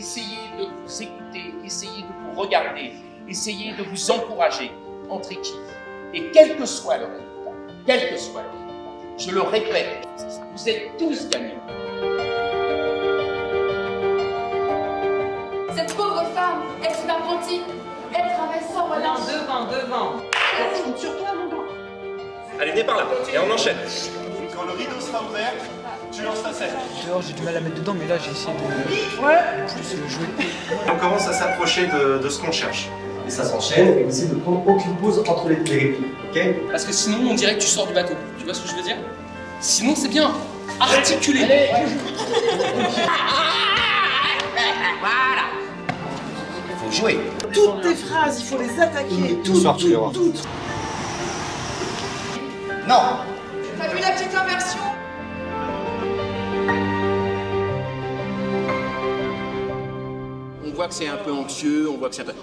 essayez de vous écouter, essayez de vous regarder, essayez de vous encourager entre équipes. Et quel que soit le résultat, je le répète, vous êtes tous gagnants. Cette pauvre femme est une apprentie. Elle travaille sans relâche. Non, devant. Je compte sur toi, mon gars. Allez, venez par là, et on enchaîne. Quand le rideau sera ouvert, tu lances ta scène. Dehors, j'ai du mal à mettre dedans, mais là, j'ai essayé de plus jouer. On commence à s'approcher de ce qu'on cherche. Et ça s'enchaîne, et vous essayez de prendre aucune pause entre les répliques, ok? Parce que sinon, on dirait que tu sors du bateau. Tu vois ce que je veux dire? Sinon, c'est bien. Articulé. Voilà. Il faut jouer. Toutes tes phrases, il faut les attaquer. Toutes. Non. T'as vu la petite inversion? On voit que c'est un peu anxieux, on voit que c'est un peu...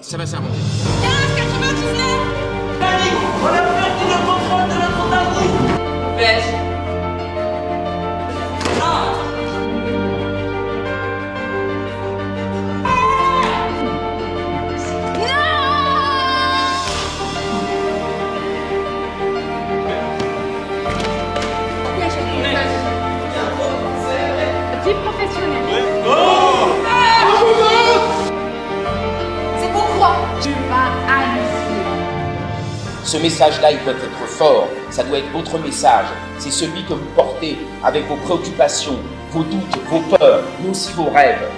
Ça va s'arranger. 15,99. Panique, on a perdu le contrôle de notre tarif. Pêche. Vie professionnelle. C'est pourquoi tu vas halluciner. Ce message-là, il doit être fort. Ça doit être votre message. C'est celui que vous portez avec vos préoccupations, vos doutes, vos peurs, mais aussi vos rêves.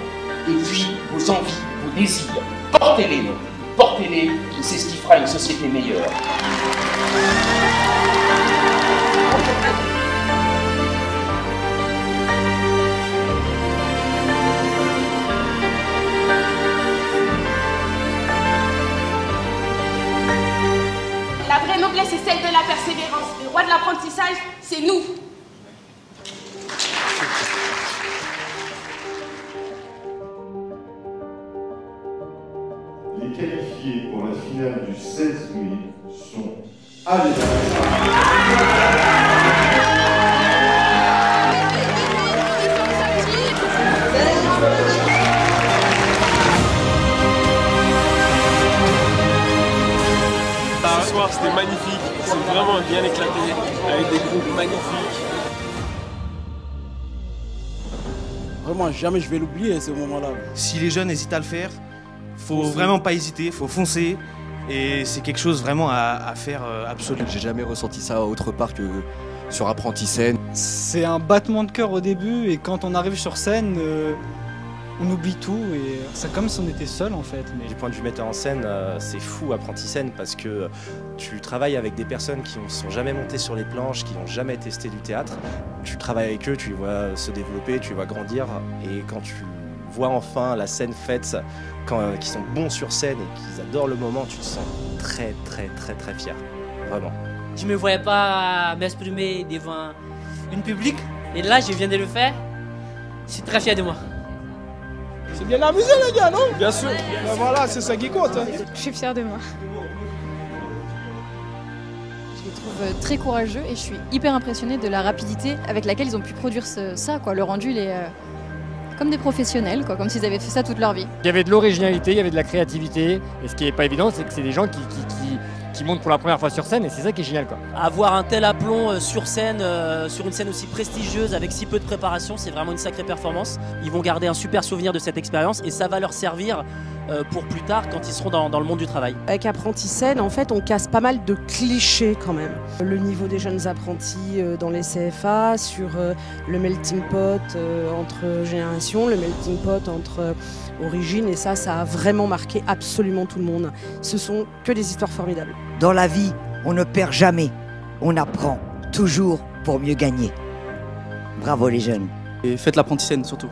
Et puis, vos envies, vos désirs. Portez-les, portez-les, et c'est ce qui fera une société meilleure. La vraie noblesse, c'est celle de la persévérance. Le roi de l'apprentissage, c'est nous. Les qualifiés pour la finale du 16 mai sont Alain. Ce soir c'était magnifique, c'est vraiment bien éclaté, avec des groupes magnifiques. Vraiment jamais je vais l'oublier ce moment-là. Si les jeunes hésitent à le faire, faut vraiment pas hésiter, faut foncer. Et c'est quelque chose vraiment à faire absolument. J'ai jamais ressenti ça autre part que sur Apprenti Scène. C'est un battement de cœur au début, et quand on arrive sur scène, on oublie tout, et c'est comme si on était seul en fait. Du point de vue metteur en scène, c'est fou Apprenti Scène parce que tu travailles avec des personnes qui ne sont jamais montées sur les planches, qui n'ont jamais testé du théâtre. Tu travailles avec eux, tu les vois se développer, tu les vois grandir, et quand tu vois enfin la scène faite, qu'ils sont bons sur scène et qu'ils adorent le moment, tu te sens très fier, vraiment. Je me voyais pas m'exprimer devant une public, et là je viens de le faire, je suis très fier de moi. C'est bien amusé les gars, non? Bien sûr. Ben voilà, c'est ça qui compte. Je suis fière de moi. Je les trouve très courageux et je suis hyper impressionnée de la rapidité avec laquelle ils ont pu produire ça, quoi. Le rendu, il est comme des professionnels, quoi, comme s'ils avaient fait ça toute leur vie. Il y avait de l'originalité, il y avait de la créativité, et ce qui n'est pas évident, c'est que c'est des gens qui montent pour la première fois sur scène, et c'est ça qui est génial, quoi. Avoir un tel aplomb sur scène, sur une scène aussi prestigieuse, avec si peu de préparation, c'est vraiment une sacrée performance. Ils vont garder un super souvenir de cette expérience, et ça va leur servir pour plus tard quand ils seront dans le monde du travail. Avec Apprenti Scène, en fait, on casse pas mal de clichés quand même. Le niveau des jeunes apprentis dans les CFA, sur le melting pot entre générations, le melting pot entre origines, et ça a vraiment marqué absolument tout le monde. Ce sont que des histoires formidables. Dans la vie, on ne perd jamais, on apprend toujours pour mieux gagner. Bravo les jeunes. Et faites l'Apprenti Scène surtout.